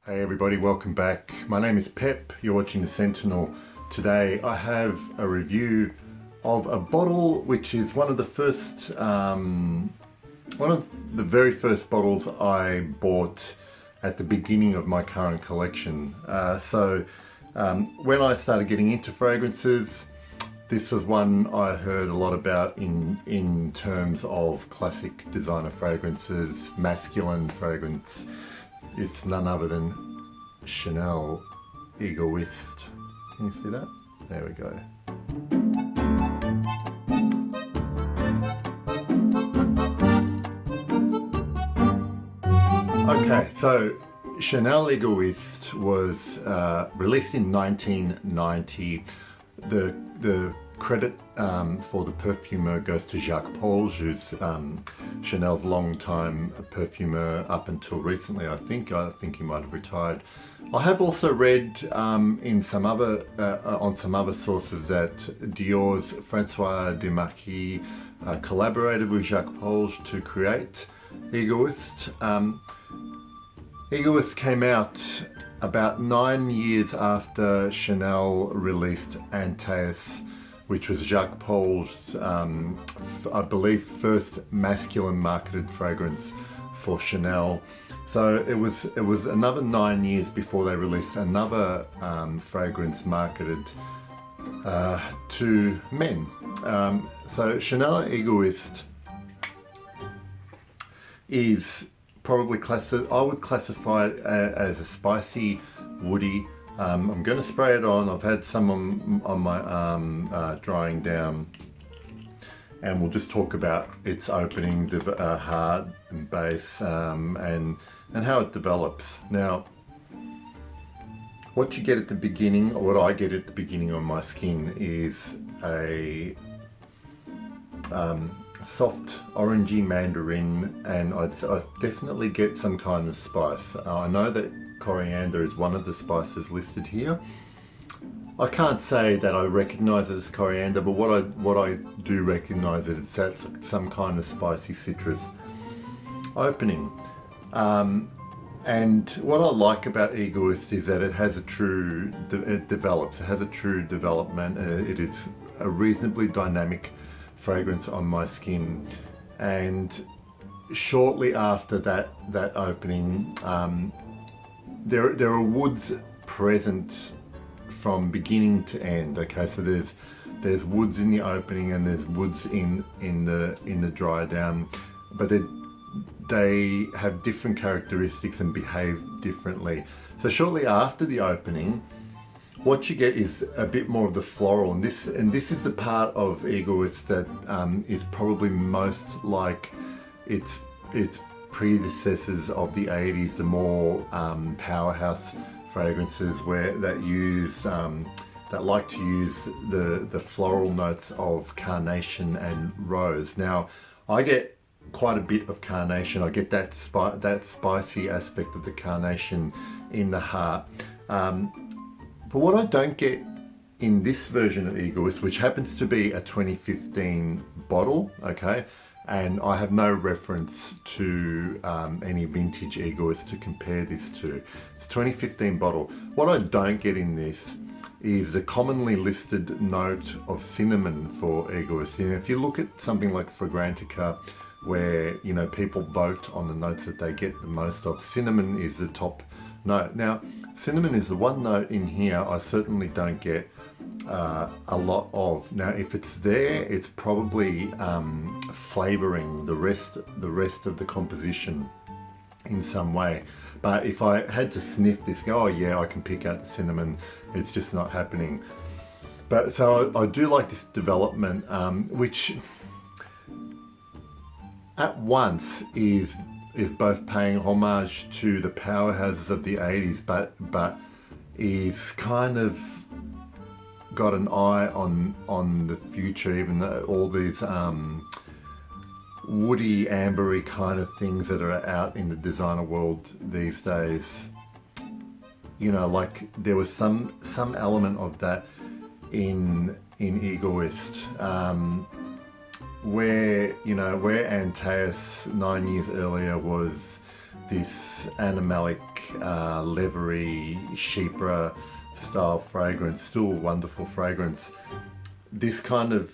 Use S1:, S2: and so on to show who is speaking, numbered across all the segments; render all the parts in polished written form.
S1: Hey everybody, welcome back. My name is Pep, you're watching The Sentinel. Today I have a review of a bottle which is one of the very first bottles I bought at the beginning of my current collection. When I started getting into fragrances, this was one I heard a lot about in terms of classic designer fragrances, masculine fragrance. It's none other than Chanel Egoiste. Can you see that? There we go. Okay, so Chanel Egoiste was released in 1990. The credit for the perfumer goes to Jacques Polge, who's Chanel's longtime perfumer up until recently. I think he might have retired. I have also read in some other on some other sources that Dior's Francois Demarquis collaborated with Jacques Polge to create Egoiste. Egoiste came out about 9 years after Chanel released Antaeus, which was Jacques Polge's, I believe, first masculine marketed fragrance for Chanel. So it was another 9 years before they released another fragrance marketed to men. So Chanel Egoiste is probably I would classify it as a spicy, woody. I'm going to spray it on. I've had some on my arm drying down, and we'll just talk about its opening, heart and base, and how it develops. Now, what you get at the beginning, or what I get at the beginning on my skin, is a soft orangey mandarin, and I definitely get some kind of spice. I know that coriander is one of the spices listed here. I can't say that I recognize it as coriander, but what I do recognize it is that's some kind of spicy citrus opening. And what I like about Egoiste is that it has it has a true development. It is a reasonably dynamic fragrance on my skin, and shortly after that opening, there are woods present from beginning to end. Okay, so there's woods in the opening and there's woods in the dry down, but they have different characteristics and behave differently. So shortly after the opening, what you get is a bit more of the floral, and this is the part of Egoiste that is probably most like its predecessors of the 80s, the more powerhouse fragrances that like to use the floral notes of carnation and rose. Now, I get quite a bit of carnation. I get that spicy aspect of the carnation in the heart. But what I don't get in this version of Egoiste, which happens to be a 2015 bottle, okay, and I have no reference to any vintage Egoiste to compare this to. It's a 2015 bottle. What I don't get in this is a commonly listed note of cinnamon for Egoiste. You know, if you look at something like Fragrantica, where people vote on the notes that they get the most of, cinnamon is the top note. Now, cinnamon is the one note in here I certainly don't get a lot of. Now, if it's there, it's probably flavoring the rest of the composition in some way. But if I had to sniff this, go, oh yeah, I can pick out the cinnamon, it's just not happening. But so I do like this development, which at once is both paying homage to the powerhouses of the 80s, but is kind of got an eye on the future, even though all these woody, ambery kind of things that are out in the designer world these days. Like there was some element of that in Egoiste, where Antaeus 9 years earlier was this animalic leathery, chypre style fragrance, still wonderful fragrance. This kind of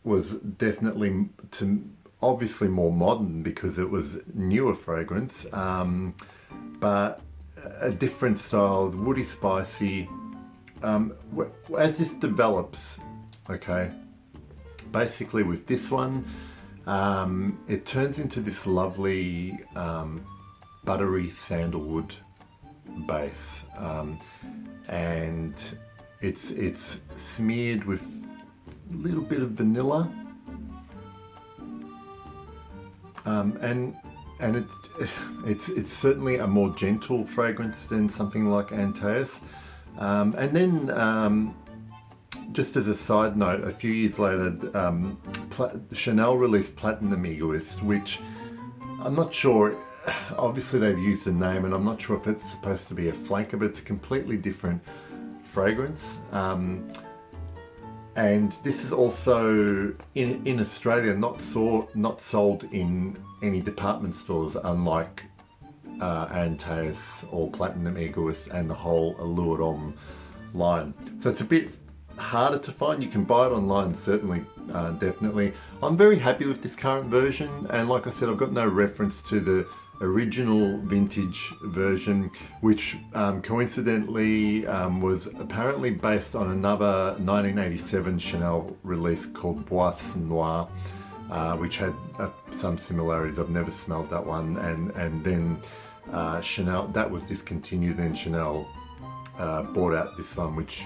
S1: was definitely obviously more modern because it was newer fragrance, but a different style, woody, spicy. As this develops, okay, basically with this one, it turns into this lovely buttery sandalwood base, and it's smeared with a little bit of vanilla, and it's certainly a more gentle fragrance than something like Antaeus. And then just as a side note, a few years later, Chanel released Platinum Egoiste, which I'm not sure, obviously they've used the name, and I'm not sure if it's supposed to be a flanker, but it's a completely different fragrance. And this is also in Australia not sold in any department stores, unlike Antaeus or Platinum Egoiste and the whole Allure Homme line. So it's a bit harder to find. You can buy it online, certainly, definitely. I'm very happy with this current version, and like I said, I've got no reference to the original vintage version, which coincidentally was apparently based on another 1987 Chanel release called Boisse Noire, which had some similarities. I've never smelled that one, and then Chanel, that was discontinued, then Chanel brought out this one, which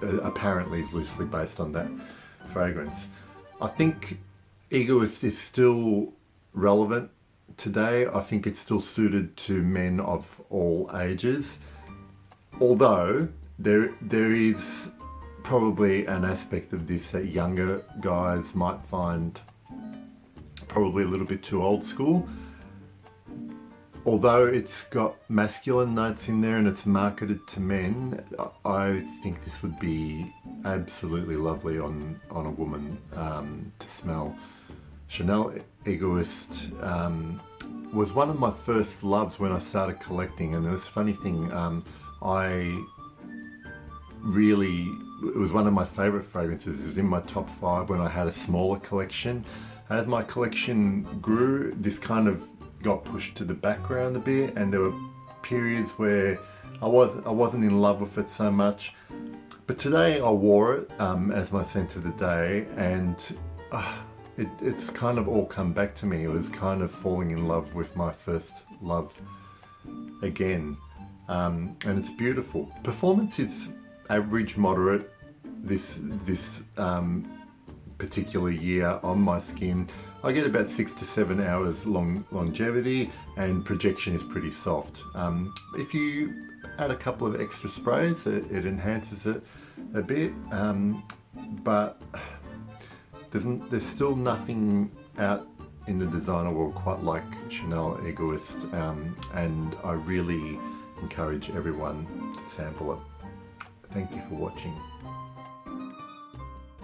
S1: apparently is loosely based on that fragrance. I think Egoiste is still relevant today. I think it's still suited to men of all ages, although there is probably an aspect of this that younger guys might find probably a little bit too old school. Although it's got masculine notes in there and it's marketed to men, I think this would be absolutely lovely on a woman to smell. Chanel Egoiste was one of my first loves when I started collecting, and it was a funny thing, it was one of my favourite fragrances. It was in my top 5 when I had a smaller collection. As my collection grew, this kind of got pushed to the background a bit, and there were periods where I wasn't in love with it so much. But today I wore it as my scent of the day, and it's kind of all come back to me. It was kind of falling in love with my first love again, and it's beautiful. Performance is average moderate this particular year on my skin. I get about 6 to 7 hours longevity, and projection is pretty soft. If you add a couple of extra sprays, it enhances it a bit, but there's still nothing out in the designer world quite like Chanel Egoiste, and I really encourage everyone to sample it. Thank you for watching.